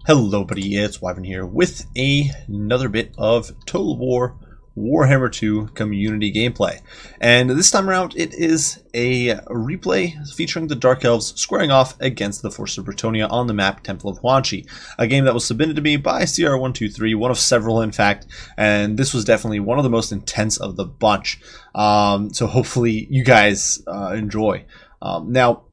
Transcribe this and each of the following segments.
Hello buddy, it's Wyvern here with another bit of Total War Warhammer 2 community gameplay. And this time around it is a replay featuring the Dark Elves squaring off against the Forces of Brettonia on the map Temple of Huanchi. A game that was submitted to me by CR123, one of several in fact, and this was definitely one of the most intense of the bunch. So hopefully you guys enjoy. Now,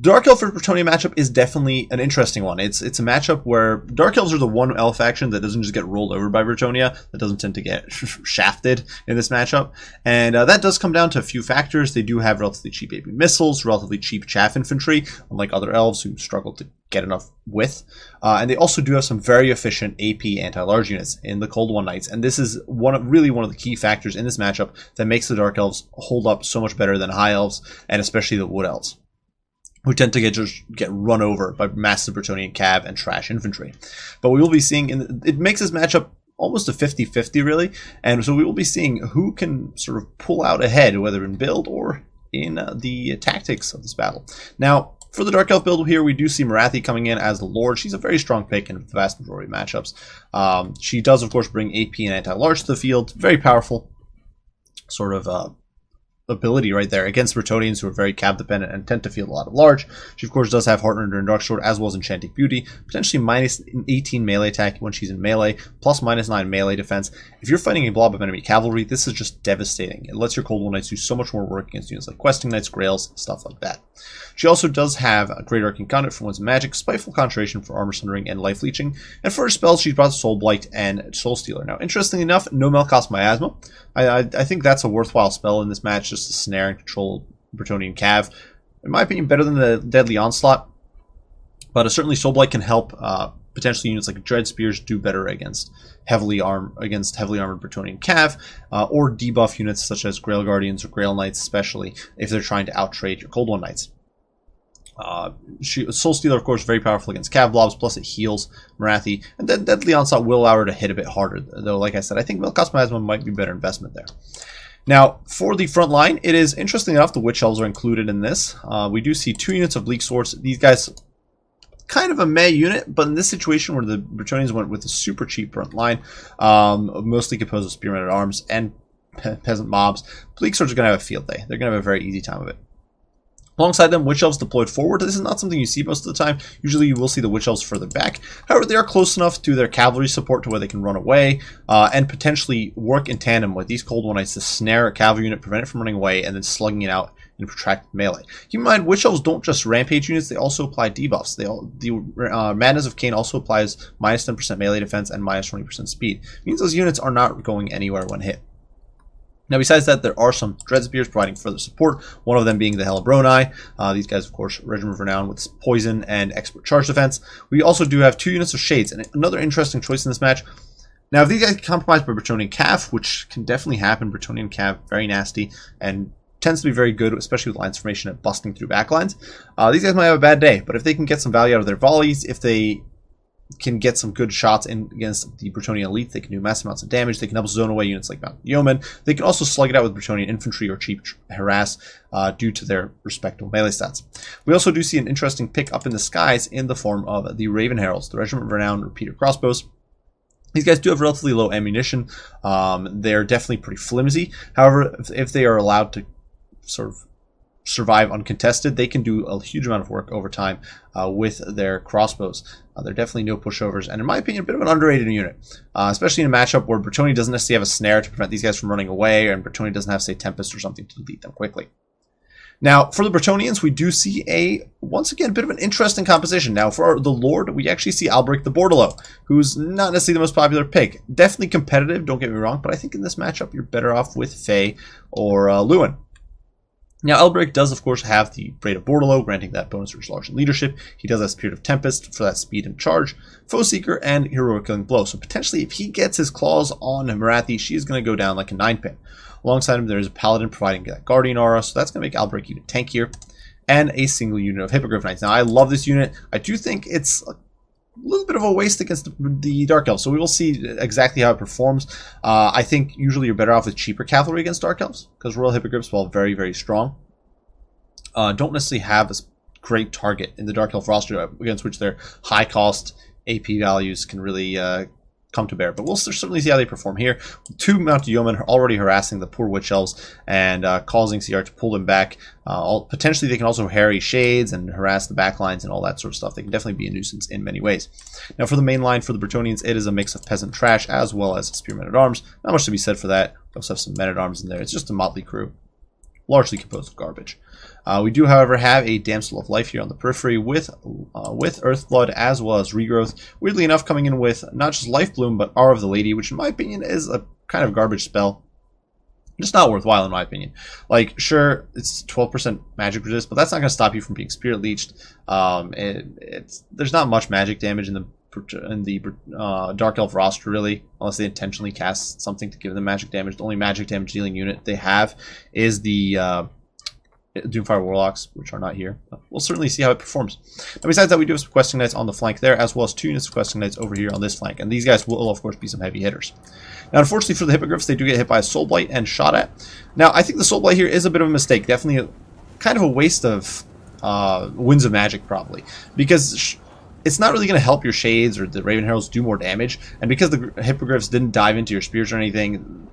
Dark Elf versus Brettonia matchup is definitely an interesting one. It's a matchup where Dark Elves are the one elf faction that doesn't just get rolled over by Brettonia, that doesn't tend to get shafted in this matchup. And that does come down to a few factors. They do have relatively cheap AP missiles, relatively cheap chaff infantry, unlike other elves who struggle to get enough width. And they also do have some very efficient AP anti-large units in the Cold One Knights. And this is really one of the key factors in this matchup that makes the Dark Elves hold up so much better than High Elves, and especially the Wood Elves, who tend to get run over by massive Brettonian cav and trash infantry. But we will be seeing, it makes this matchup almost a 50-50 really, and so we will be seeing who can sort of pull out ahead, whether in build or in the tactics of this battle. Now, for the Dark Elf build here, we do see Morathi coming in as the Lord. She's a very strong pick in the vast majority of matchups. She does, of course, bring AP and anti-large to the field. Very powerful sort of ability right there against Brettonians who are very cav dependent and tend to field a lot of large. She of course does have Heartrender and Darksword as well as Enchanting Beauty, potentially minus 18 melee attack when she's in melee, plus minus 9 melee defense. If you're fighting a blob of enemy cavalry, this is just devastating. It lets your Cold War Knights do so much more work against units like Questing Knights, Grails, stuff like that. She also does have a Great Arcane Conduit for Winds of Magic, Spiteful Concentration for Armor Sundering and Life Leeching, and for her spells she's brought Soul Blight and Soul Stealer. Now interestingly enough, no Melkoth Miasma. I think that's a worthwhile spell in this match, just to snare and control Brettonian cav. In my opinion, better than the Deadly Onslaught, but certainly Soul Blight can help potentially units like Dread Spears do better against heavily armored Brettonian cav, or debuff units such as Grail Guardians or Grail Knights, especially if they're trying to outtrade your Cold One Knights. Soul Stealer, of course, very powerful against cav blobs, plus it heals Morathi, and then Deadly Onslaught will allow her to hit a bit harder, though like I said, I think Melkoth Miasma might be a better investment there. Now, for the front line, it is interesting enough the Witch Elves are included in this. We do see 2 units of Bleak Swords. These guys, kind of a meh unit, but in this situation where the Brettonians went with a super cheap front line, mostly composed of Spearmen at Arms and peasant mobs, Bleak Swords are going to have a field day. They're going to have a very easy time of it. Alongside them, Witch Elves deployed forward. This is not something you see most of the time. Usually you will see the Witch Elves further back. However, they are close enough to their cavalry support to where they can run away and potentially work in tandem with these Cold One Knights to snare a cavalry unit, prevent it from running away, and then slugging it out in protracted melee. Keep in mind, Witch Elves don't just Rampage units, they also apply debuffs. The Madness of Cain also applies minus 10% melee defense and minus 20% speed. It means those units are not going anywhere when hit. Now, besides that, there are some Dread Spears providing further support, one of them being the Hellebroni. These guys, of course, Regiment of Renown with poison and expert charge defense. We also do have 2 units of Shades, and another interesting choice in this match. Now, if these guys get compromised by Brettonian cav, which can definitely happen, Brettonian cav, very nasty, and tends to be very good, especially with lines formation at busting through backlines. These guys might have a bad day, but if they can get some value out of their volleys, if they can get some good shots in against the Brettonian elite, they can do massive amounts of damage. They can help zone away units like Mountain Yeoman. They can also slug it out with Brettonian infantry or cheap harass due to their respectable melee stats. We also do see an interesting pick up in the skies in the form of the Raven Heralds, the Regiment of Renown repeater crossbows. These guys do have relatively low ammunition. They're definitely pretty flimsy. However, if they are allowed to sort of survive uncontested, they can do a huge amount of work over time with their crossbows. They're definitely no pushovers, and in my opinion, a bit of an underrated unit, especially in a matchup where Brettonia doesn't necessarily have a snare to prevent these guys from running away, and Brettonia doesn't have, say, Tempest or something to delete them quickly. Now, for the Brettonians, we do see once again, a bit of an interesting composition. Now, for the Lord, we actually see Albrecht the Bordelot, who's not necessarily the most popular pick. Definitely competitive, don't get me wrong, but I think in this matchup, you're better off with Faye or Lewin. Now, Albrecht does, of course, have the Braid of Bordelot, granting that bonus for his large leadership. He does have Spirit of Tempest for that speed and charge, Foe Seeker, and Heroic Killing Blow. So potentially, if he gets his claws on Morathi, she is going to go down like a 9-pin. Alongside him, there is a Paladin providing that Guardian aura, so that's going to make Albrecht even tankier. And a single unit of Hippogriff Knights. Now, I love this unit. I do think it's a little bit of a waste against the Dark Elves, so we will see exactly how it performs. I think usually you're better off with cheaper cavalry against Dark Elves, because Royal Hippogriffs, while very, very strong, don't necessarily have a great target in the Dark Elf roster against which they're high cost AP values can really come to bear. But we'll certainly see how they perform here. 2 mounted yeomen are already harassing the poor witch elves and causing CR to pull them back. Potentially they can also harry shades and harass the backlines and all that sort of stuff. They can definitely be a nuisance in many ways. Now for the main line for the Brettonians, it is a mix of peasant trash as well as spearmen at arms. Not much to be said for that. We also have some men at arms in there. It's just a motley crew, largely composed of garbage. We do, however, have a Damsel of Life here on the periphery with Earthblood as well as Regrowth. Weirdly enough, coming in with not just Life Bloom, but Hour of the Lady, which in my opinion is a kind of garbage spell. Just not worthwhile in my opinion. Like, sure, it's 12% magic resist, but that's not going to stop you from being Spirit Leeched. There's not much magic damage in the Dark Elf roster, really, unless they intentionally cast something to give them magic damage. The only magic damage dealing unit they have is the Doomfire Warlocks, which are not here. We'll certainly see how it performs. Now, besides that, we do have some Questing Knights on the flank there, as well as 2 units of Questing Knights over here on this flank, and these guys will, of course, be some heavy hitters. Now, unfortunately for the Hippogriffs, they do get hit by a Soul Blight and shot at. Now, I think the Soul Blight here is a bit of a mistake. Definitely kind of a waste of Winds of Magic, probably, because it's not really going to help your Shades or the Raven Heralds do more damage, and because the Hippogriffs didn't dive into your spears or anything,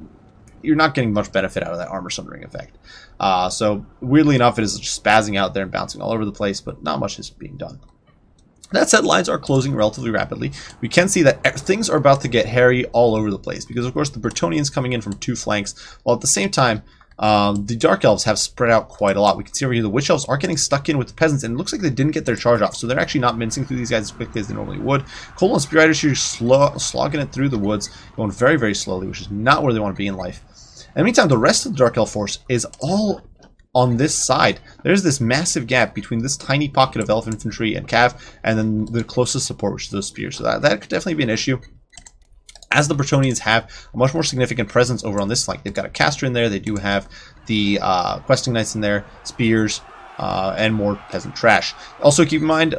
you're not getting much benefit out of that armor sundering effect. So weirdly enough, it is just spazzing out there and bouncing all over the place, but not much is being done. That said, lines are closing relatively rapidly. We can see that things are about to get hairy all over the place, because of course the Brettonians coming in from 2 flanks, while at the same time the Dark Elves have spread out quite a lot. We can see over here the Witch Elves are getting stuck in with the Peasants, and it looks like they didn't get their charge off, so they're actually not mincing through these guys as quickly as they normally would. Cold and Spear Riders here slogging it through the woods, going very, very slowly, which is not where they want to be in life. In the meantime, the rest of the Dark Elf force is all on this side. There's this massive gap between this tiny pocket of Elf Infantry and Cav, and then the closest support, which is those Spears. So that could definitely be an issue, as the Brettonians have a much more significant presence over on this flank. They've got a caster in there, they do have the Questing Knights in there, Spears, and more Peasant trash. Also keep in mind,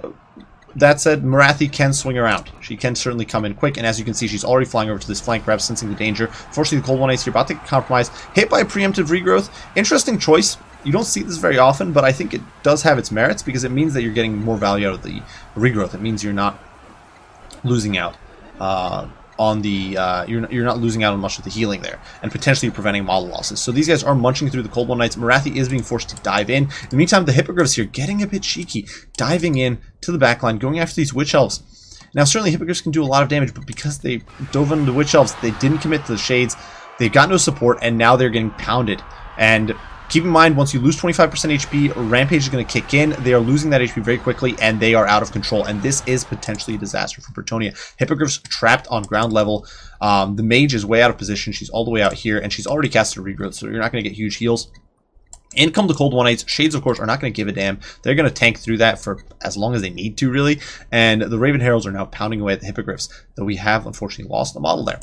that said, Morathi can swing around. She can certainly come in quick, and as you can see, she's already flying over to this flank, perhaps sensing the danger. Fortunately, the Cold One Knights here about to get compromised. Hit by a preemptive regrowth. Interesting choice. You don't see this very often, but I think it does have its merits, because it means that you're getting more value out of the regrowth. It means you're not losing out on the you're not losing out on much of the healing there, and potentially preventing model losses. So these guys are munching through the Cold One Knights. Morathi is being forced to dive in. In the meantime, the Hippogriffs here getting a bit cheeky, diving in to the backline, going after these Witch Elves. Now certainly Hippogriffs can do a lot of damage, but because they dove into the Witch Elves, they didn't commit to the Shades. They've got no support, and now they're getting pounded. And keep in mind, once you lose 25% HP, Rampage is going to kick in. They are losing that HP very quickly, and they are out of control. And this is potentially a disaster for Brettonia. Hippogriffs trapped on ground level. The Mage is way out of position. She's all the way out here, and she's already casted a regrowth, so you're not going to get huge heals. In come the Cold One Knights. Shades, of course, are not going to give a damn. They're going to tank through that for as long as they need to, really. And the Raven Heralds are now pounding away at the Hippogriffs, though we have, unfortunately, lost a model there.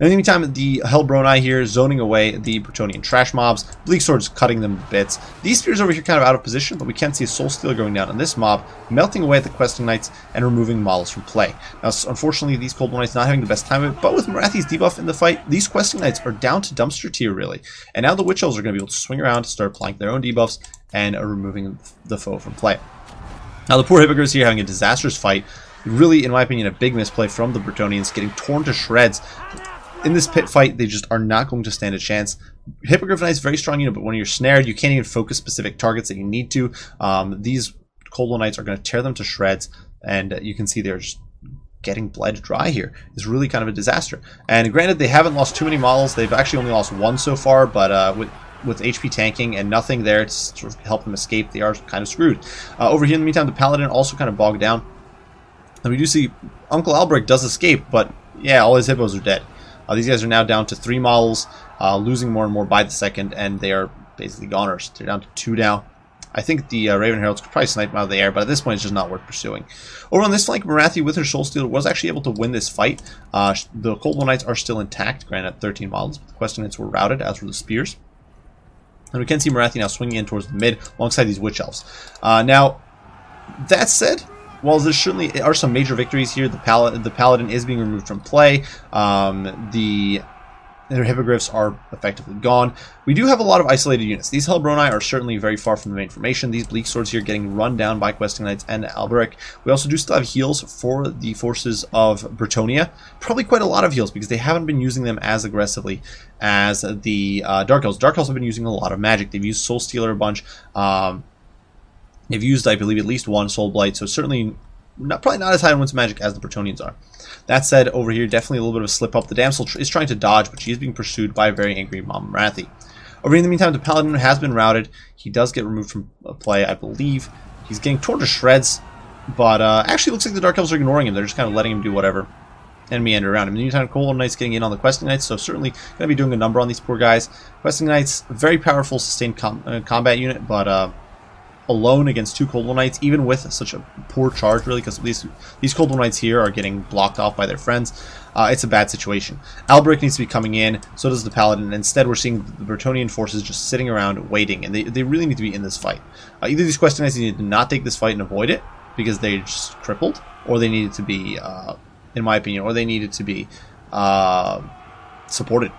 In the meantime, the Hellbroni here zoning away the Brettonian trash mobs. Bleak Sword's cutting them to bits. These spears over here kind of out of position, but we can see a Soul Stealer going down on this mob, melting away at the Questing Knights and removing models from play. Now, unfortunately, these Cold One Knights not having the best time of it, but with Morathi's debuff in the fight, these Questing Knights are down to dumpster tier, really. And now the Witch Elves are going to be able to swing around, start applying their own debuffs, and are removing the foe from play. Now, the poor Hippogriffs here having a disastrous fight. Really, in my opinion, a big misplay from the Brettonians, getting torn to shreds. In this pit fight, they just are not going to stand a chance. Hippogriff Knight's very strong unit, but when you're snared, you can't even focus specific targets that you need to. These Cold One Knights are going to tear them to shreds, and you can see they're just getting bled dry here. It's really kind of a disaster. And granted, they haven't lost too many models. They've actually only lost one so far, but with HP tanking and nothing there to sort of help them escape, they are kind of screwed. Over here, in the meantime, the Paladin also kind of bogged down. And we do see Uncle Albrecht does escape, but yeah, all his hippos are dead. These guys are now down to 3 models, losing more and more by the second, and they are basically goners. They're down to 2 now. I think the Raven Heralds could probably snipe them out of the air, but at this point it's just not worth pursuing. Over on this flank, Morathi with her Soul Stealer was actually able to win this fight. The Cold One Knights are still intact, granted at 13 models, but the Questing Knights were routed, as were the Spears. And we can see Morathi now swinging in towards the mid, alongside these Witch Elves. Now, that said, while there certainly are some major victories here, the Paladin is being removed from play. The Their hippogriffs are effectively gone. We do have a lot of isolated units. These Helbroni are certainly very far from the main formation. These Bleak Swords here getting run down by Questing Knights and Alberic. We also do still have heals for the forces of Brettonia. Probably quite a lot of heals because they haven't been using them as aggressively as the Dark Elves. Dark Elves have been using a lot of magic. They've used Soul Stealer a bunch. They've used, I believe, at least one Soul Blight, so certainly probably not as high in Winds of Magic as the Brettonians are. That said, over here, definitely a little bit of a slip up. The damsel is trying to dodge, but she is being pursued by a very angry Mama Marathi. Over in the meantime, the Paladin has been routed. He does get removed from play, I believe. He's getting torn to shreds, but actually looks like the Dark Elves are ignoring him. They're just kind of letting him do whatever and meander around him. In the meantime, Cold Knight's getting in on the Questing Knights, so certainly going to be doing a number on these poor guys. Questing Knights, very powerful sustained combat unit, but alone against two Cold Knights, even with such a poor charge, really, because these Cold Knights here are getting blocked off by their friends. It's a bad situation. Alberic needs to be coming in, so does the Paladin. Instead, we're seeing the Brettonian forces just sitting around waiting, and they really need to be in this fight. Either these Questing Knights need to not take this fight and avoid it, because they're just crippled, or they needed to be, in my opinion, or they needed to be supported.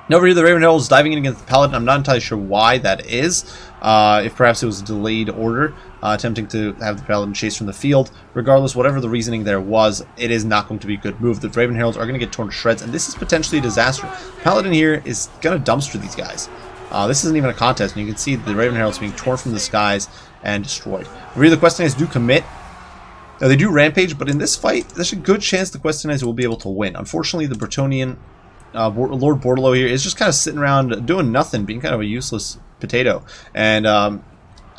Now over here, the Raven Herald is diving in against the Paladin. I'm not entirely sure why that is. If perhaps it was a delayed order, attempting to have the Paladin chase from the field. Regardless, whatever the reasoning there was, it is not going to be a good move. The Raven Heralds are going to get torn to shreds, and this is potentially a disaster. Paladin here is going to dumpster these guys. This isn't even a contest, and you can see the Raven Heralds being torn from the skies and destroyed. Over here, the Questing Knights do commit. Now, they do Rampage, but in this fight, there's a good chance the Questing Knights will be able to win. Unfortunately, the Brettonian Lord Bordelot here is just kind of sitting around doing nothing, being kind of a useless potato. And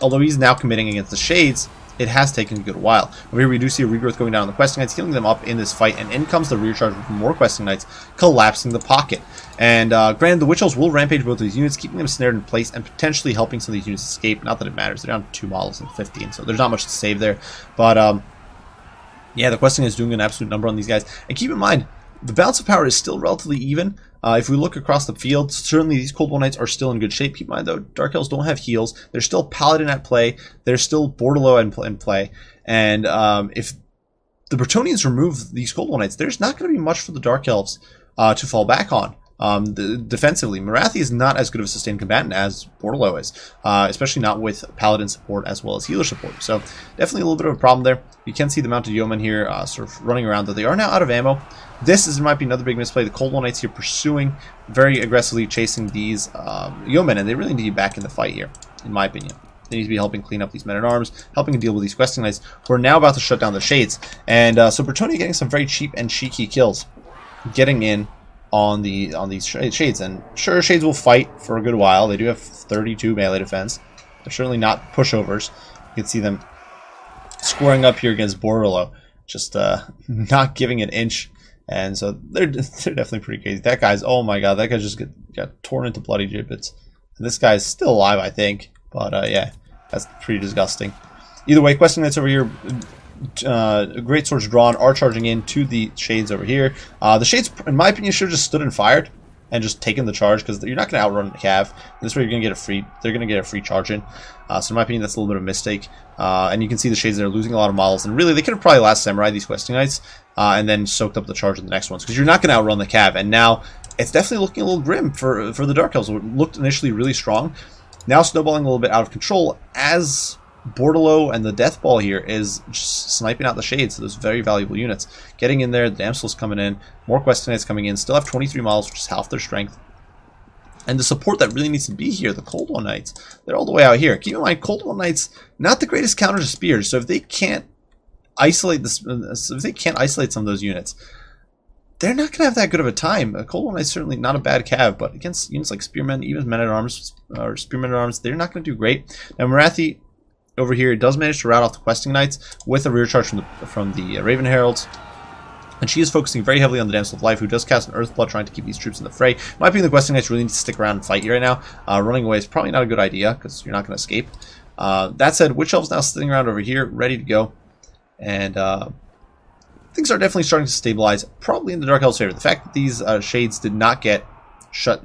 although he's now committing against the Shades, it has taken a good while. Over here we do see a regrowth going down on the Questing Knights, healing them up in this fight, and in comes the rear charge with more Questing Knights, collapsing the pocket. And granted, the Witch Elves will rampage both of these units, keeping them snared in place and potentially helping some of these units escape. Not that it matters, they're down to 2 models and 15, so there's not much to save there. But yeah, the Questing is doing an absolute number on these guys. And keep in mind, the balance of power is still relatively even. If we look across the field, certainly these Cold Knights are still in good shape. Keep in mind, though, Dark Elves don't have heals. There's still Paladin at play. There's still Bordelot in play. And if the Brettonians remove these Cold Knights, there's not going to be much for the Dark Elves to fall back on. Defensively, Marathi is not as good of a sustained combatant as Bordelot is, especially not with Paladin support as well as healer support. So definitely a little bit of a problem there. You can see the Mounted Yeomen here sort of running around, though they are now out of ammo. This might be another big misplay. The Cold Knights here pursuing, very aggressively chasing these Yeomen, and they really need to be back in the fight here, in my opinion. They need to be helping clean up these men-at-arms, helping to deal with these Questing Knights, who are now about to shut down the Shades. And so Brettonia getting some very cheap and cheeky kills, getting in on these Shades. And sure, Shades will fight for a good while. They do have 32 melee defense. They're certainly not pushovers. You can see them squaring up here against Bordelot, just not giving an inch. And so they're definitely pretty crazy. That guy's, oh my god, that guy just got torn into bloody gibbets. And this guy's still alive, I think. But yeah, that's pretty disgusting. Either way, Questing Knights over here, great swords drawn, are charging in to the Shades over here. The Shades, in my opinion, should have just stood and fired and just taken the charge, because you're not going to outrun the Cav. This way, you're going to get a free. They're going to get a free charge in. So in my opinion, that's a little bit of a mistake. And you can see the Shades there losing a lot of models, and really they could have probably last samurai these Questing Knights, and then soaked up the charge in the next ones, because you're not going to outrun the Cav. And now it's definitely looking a little grim for the Dark Elves. It looked initially really strong, now snowballing a little bit out of control as Bordelot and the Death Ball here is just sniping out the Shades. So those very valuable units getting in there. The Damsel's coming in, more Questing Knights coming in. Still have 23 models, which is half their strength. And the support that really needs to be here, the Cold One Knights, they're all the way out here. Keep in mind, Cold One Knights, not the greatest counter to spears. So if they can't isolate this, if they can't isolate some of those units, they're not going to have that good of a time. Cold One Knight's certainly not a bad cav, but against units like Spearmen, even Men-at-Arms, or Spearmen-at-Arms, they're not going to do great. Now, Marathi over here does manage to rout off the Questing Knights with a rear charge from the Raven Heralds. And she is focusing very heavily on the Damsel of Life, who does cast an Earthblood, trying to keep these troops in the fray. In my opinion, the Questing Knights really need to stick around and fight here right now. Running away is probably not a good idea, because you're not going to escape. That said, Witch Elves now sitting around over here, ready to go. And things are definitely starting to stabilize, probably in the Dark Elves' favor. The fact that these Shades did not get shut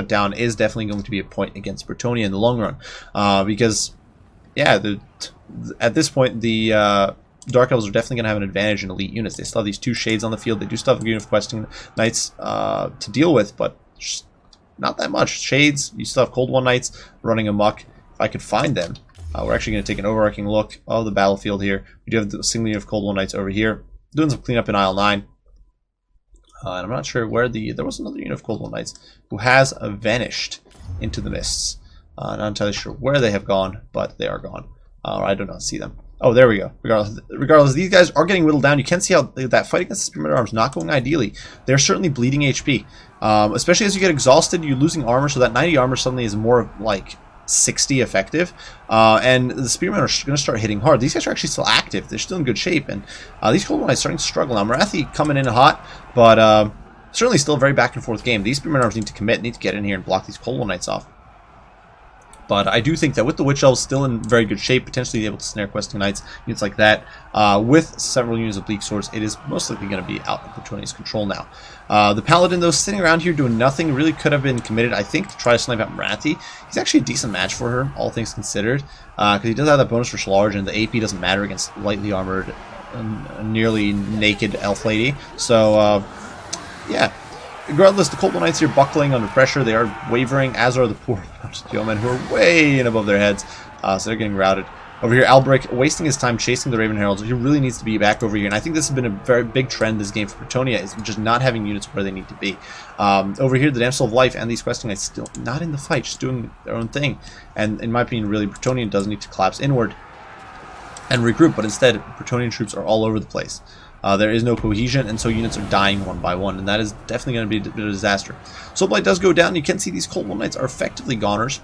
down is definitely going to be a point against Brettonia in the long run, because yeah, at this point the Dark Elves are definitely going to have an advantage in elite units. They still have these 2 Shades on the field. They do still have a unit of Questing Knights to deal with, but just not that much. Shades, you still have Cold One Knights running amok. If I could find them, we're actually going to take an overarching look of the battlefield here. We do have the single unit of Cold One Knights over here, doing some cleanup in aisle 9. And I'm not sure where there was another unit of Cold One Knights who has vanished into the mists. Not entirely sure where they have gone, but they are gone. I do not see them. Oh, there we go. Regardless, these guys are getting whittled down. You can see how that fight against the Spearman at Arms not going ideally. They're certainly bleeding HP. Especially as you get exhausted, you're losing armor, so that 90 armor suddenly is more like 60 effective, and the Spearmen are going to start hitting hard. These guys are actually still active. They're still in good shape, and these Cold One Knights starting to struggle. Now, Marathi coming in hot, but certainly still a very back and forth game. These Spearmen Arms need to commit, need to get in here and block these Cold One Knights off. But I do think that with the Witch Elves still in very good shape, potentially able to snare Questing Knights, units like that, with several units of Bleak Swords, it is most likely going to be out of Brettonia's control now. The Paladin, though, sitting around here doing nothing, really could have been committed, I think, to try to snipe out Marathi. He's actually a decent match for her, all things considered, because he does have that bonus for large, and the AP doesn't matter against lightly armored, nearly naked elf lady. So, yeah. Regardless, the Cold One Knights here buckling under pressure. They are wavering, as are the poor yeomen who are way in above their heads. So they're getting routed. Over here, Albric wasting his time chasing the Raven Heralds. He really needs to be back over here. And I think this has been a very big trend this game for Brettonia, is just not having units where they need to be. Over here, the Damsel of Life and these Questing Knights still not in the fight, just doing their own thing. And in my opinion, really, Brettonia does need to collapse inward and regroup. But instead, Brettonian troops are all over the place. There is no cohesion, and so units are dying one by one, and that is definitely going to be a bit of a disaster. Soulblight does go down. You can see these Cold One Knights are effectively goners.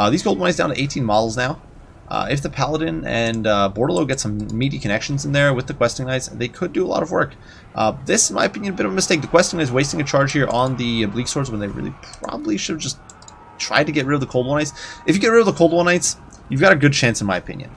These Cold One Knights down to 18 models now. If the Paladin and Bordello get some meaty connections in there with the Questing Knights, they could do a lot of work. This, in my opinion, a bit of a mistake. The Questing Knights wasting a charge here on the Bleak Swords when they really probably should have just tried to get rid of the Cold One Knights. If you get rid of the Cold One Knights, you've got a good chance, in my opinion.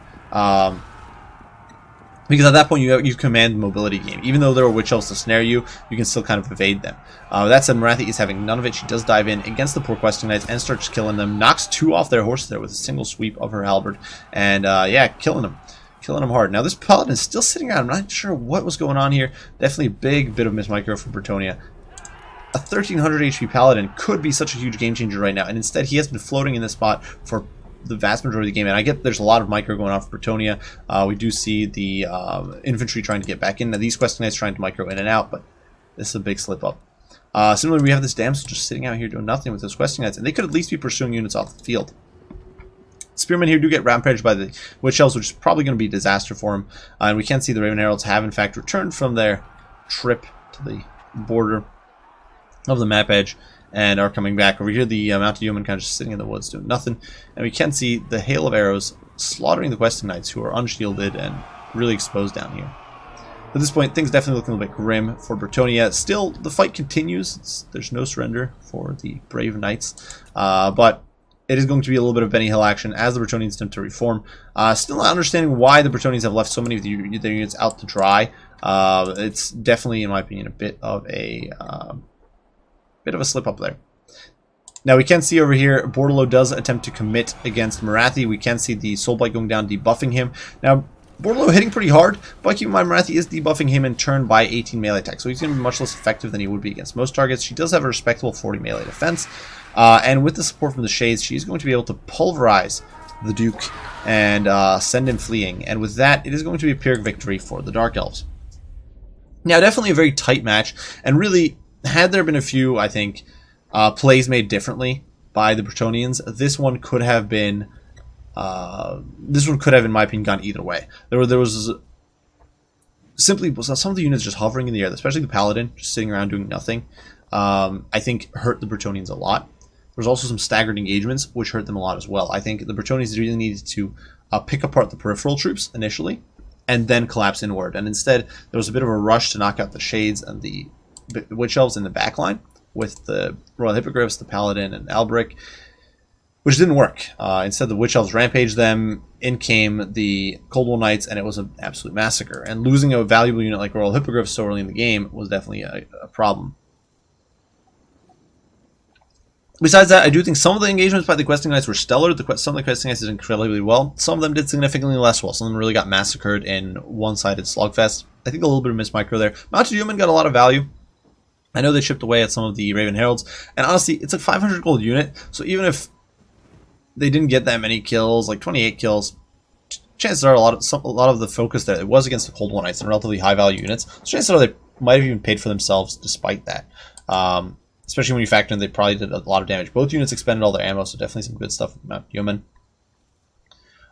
Because at that point, you command the mobility game. Even though there are Witch Elves to snare you, you can still kind of evade them. That said, Marathi is having none of it. She does dive in against the poor Questing Knights and starts killing them. Knocks 2 off their horses there with a single sweep of her halberd. And, yeah, killing them. Killing them hard. Now, this Paladin is still sitting around. I'm not sure what was going on here. Definitely a big bit of mismicro for Brettonia. A 1300 HP Paladin could be such a huge game changer right now. And instead, he has been floating in this spot for the vast majority of the game, and I get there's a lot of micro going on for Brettonia. We do see the infantry trying to get back in. Now, these Questing Knights trying to micro in and out, but this is a big slip up. Similarly, we have this Damsel just sitting out here doing nothing with those Questing Knights, and they could at least be pursuing units off the field. Spearmen here do get rampaged by the Witch Elves, which is probably going to be a disaster for them. And we can see the Raven Heralds have, in fact, returned from their trip to the border of the map edge and are coming back. Over here, the Mounted Yeoman kind of just sitting in the woods doing nothing. And we can see the hail of arrows slaughtering the Questing Knights, who are unshielded and really exposed down here. At this point, things definitely looking a little bit grim for Brettonia. Still, the fight continues. There's no surrender for the brave knights. But it is going to be a little bit of Benny Hill action as the Brettonians attempt to reform. Still not understanding why the Brettonians have left so many of their units out to dry. It's definitely, in my opinion, a bit of a slip up there. Now we can see over here, Bordello does attempt to commit against Marathi. We can see the Soulblight going down, debuffing him. Now, Bordello hitting pretty hard, but keep in mind, Marathi is debuffing him in turn by 18 melee attack, so he's going to be much less effective than he would be against most targets. She does have a respectable 40 melee defense, and with the support from the Shades, she's going to be able to pulverize the Duke and send him fleeing. And with that, it is going to be a Pyrrhic victory for the Dark Elves. Now, definitely a very tight match, and really, had there been a few, I think, plays made differently by the Brettonians, this one could have been, in my opinion, gone either way. There was simply some of the units just hovering in the air, especially the Paladin, just sitting around doing nothing. I think hurt the Brettonians a lot. There was also some staggered engagements, which hurt them a lot as well. I think the Brettonians really needed to pick apart the peripheral troops initially, and then collapse inward. And instead, there was a bit of a rush to knock out the Shades and the Witch Elves in the back line with the Royal Hippogriffs, the Paladin, and Albric, which didn't work. Instead, the Witch Elves rampaged them. In came the Cold One Knights, and it was an absolute massacre. And losing a valuable unit like Royal Hippogriffs so early in the game was definitely a problem. Besides that, I do think some of the engagements by the questing knights were stellar. Some of the questing knights did incredibly well. Some of them did significantly less well. Some of them really got massacred in one-sided slogfest. I think a little bit of mismicro there. Mounted Yeoman got a lot of value. I know they chipped away at some of the Raven Heralds, and honestly, it's a 500 gold unit, so even if they didn't get that many kills, like 28 kills, chances are a lot of the focus there, it was against the Cold War Knights and relatively high-value units, so chances are they might have even paid for themselves despite that. Especially when you factor in they probably did a lot of damage. Both units expended all their ammo, so definitely some good stuff with Mount Yeoman.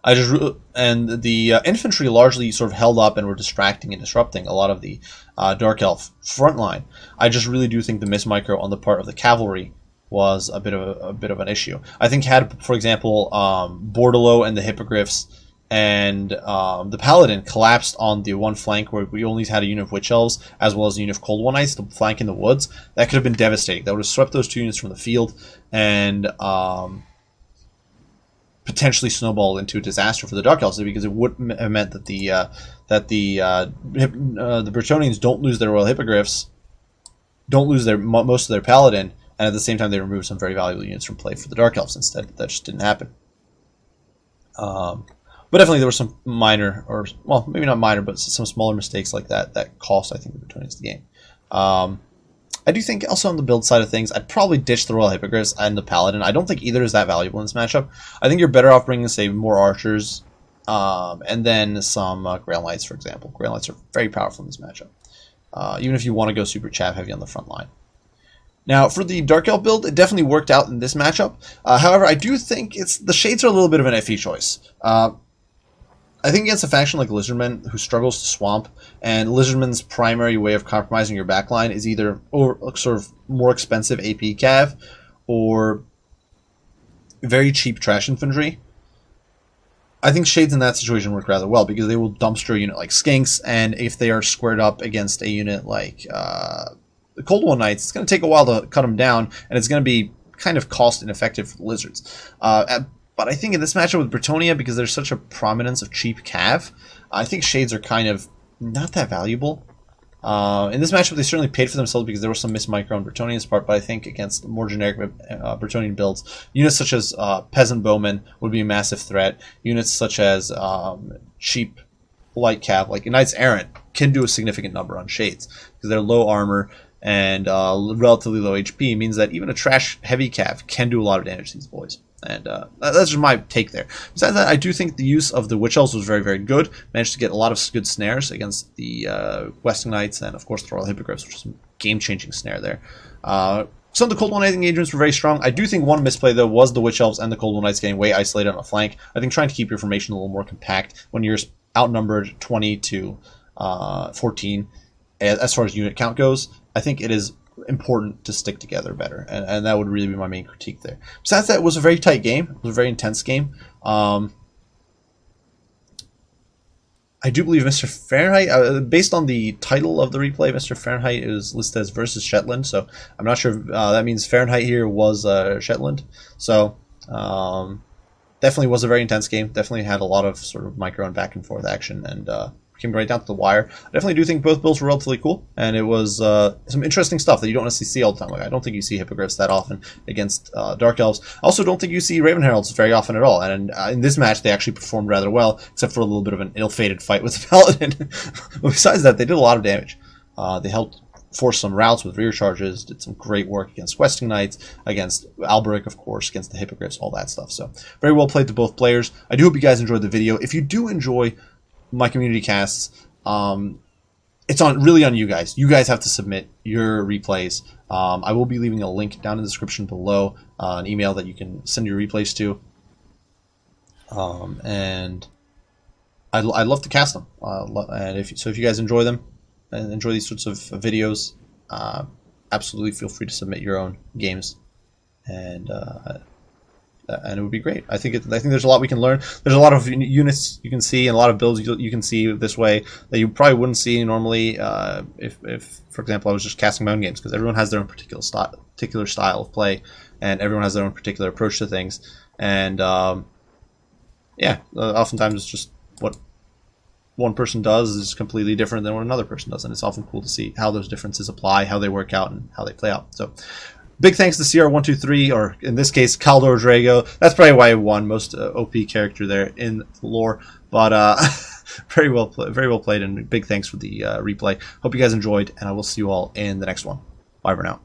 And the infantry largely sort of held up and were distracting and disrupting a lot of the Dark Elf front line. I just really do think the mismicro on the part of the cavalry was a bit of an issue. I think had, for example, Bordalo and the Hippogriffs and the Paladin collapsed on the one flank where we only had a unit of Witch Elves as well as a unit of Cold War Knights to flank in the woods, that could have been devastating. That would have swept those two units from the field and potentially snowballed into a disaster for the Dark Elves, because it would have meant that the Brettonians don't lose their Royal Hippogriffs, don't lose most of their Paladin, and at the same time they remove some very valuable units from play for the Dark Elves instead. That just didn't happen. But definitely there were some minor, or well, maybe not minor, but some smaller mistakes like that cost, I think, the Brettonians the game. I do think also on the build side of things, I'd probably ditch the Royal Hippogriffs and the Paladin. I don't think either is that valuable in this matchup. I think you're better off bringing, say, more archers, and then some Grail Knights, for example. Grail Knights are very powerful in this matchup, even if you want to go super chav heavy on the front line. Now, for the Dark Elf build, it definitely worked out in this matchup. However, I do think the Shades are a little bit of an iffy choice. I think against a faction like Lizardmen, who struggles to swamp, and Lizardmen's primary way of compromising your backline is either sort of more expensive AP cav or very cheap trash infantry, I think Shades in that situation work rather well, because they will dumpster a unit like Skinks, and if they are squared up against a unit like the Cold War Knights, it's going to take a while to cut them down, and it's going to be kind of cost ineffective for the Lizards. But I think in this matchup with Brettonia, because there's such a prominence of cheap cav, I think Shades are kind of not that valuable. In this matchup, they certainly paid for themselves because there was some mismicro on Brettonia's part, but I think against more generic Brettonian builds, units such as Peasant Bowmen would be a massive threat. Units such as cheap light cav, like Knights Errant, can do a significant number on Shades because they're low armor and relatively low HP, means that even a trash heavy cav can do a lot of damage to these boys. And that's just my take there. Besides that, I do think the use of the Witch Elves was very, very good. Managed to get a lot of good snares against the Questing Knights and, of course, the Royal Hippogriffs, which is a game-changing snare there. Some of the Cold War Knight engagements were very strong. I do think one misplay, though, was the Witch Elves and the Cold War Knights getting way isolated on a flank. I think trying to keep your formation a little more compact when you're outnumbered 20 to 14, as far as unit count goes, I think it is important to stick together better, and that would really be my main critique there. Besides that, it was a very tight game. It was a very intense game. I do believe Mr. Fahrenheit, based on the title of the replay, Mr. Fahrenheit is listed as versus Shetland, so I'm not sure if that means Fahrenheit here was Shetland. So definitely was a very intense game. Definitely had a lot of sort of micro and back and forth action, and came right down to the wire. I definitely do think both builds were relatively cool, and it was some interesting stuff that you don't necessarily see all the time. Like, I don't think you see Hippogriffs that often against Dark Elves. I also don't think you see Raven Heralds very often at all, and in this match they actually performed rather well, except for a little bit of an ill-fated fight with the Paladin. But besides that, they did a lot of damage. They helped force some routes with rear charges, did some great work against Questing Knights, against Alberic, of course, against the Hippogriffs, all that stuff. So very well played to both players. I do hope you guys enjoyed the video. If you do enjoy my community casts, it's really on you guys. You guys have to submit your replays. I will be leaving a link down in the description below, an email that you can send your replays to. And I'd love to cast them. And if you guys enjoy them and enjoy these sorts of videos, absolutely feel free to submit your own games, and it would be great. I think there's a lot we can learn. There's a lot of units you can see and a lot of builds you can see this way that you probably wouldn't see normally if, for example, I was just casting my own games, because everyone has their own particular style of play, and everyone has their own particular approach to things. And yeah, oftentimes it's just what one person does is completely different than what another person does, and it's often cool to see how those differences apply, how they work out, and how they play out. So big thanks to CR123, or in this case, Kaldor Drago. That's probably why I won. Most OP character there in the lore. But very well played, and big thanks for the replay. Hope you guys enjoyed, and I will see you all in the next one. Bye for now.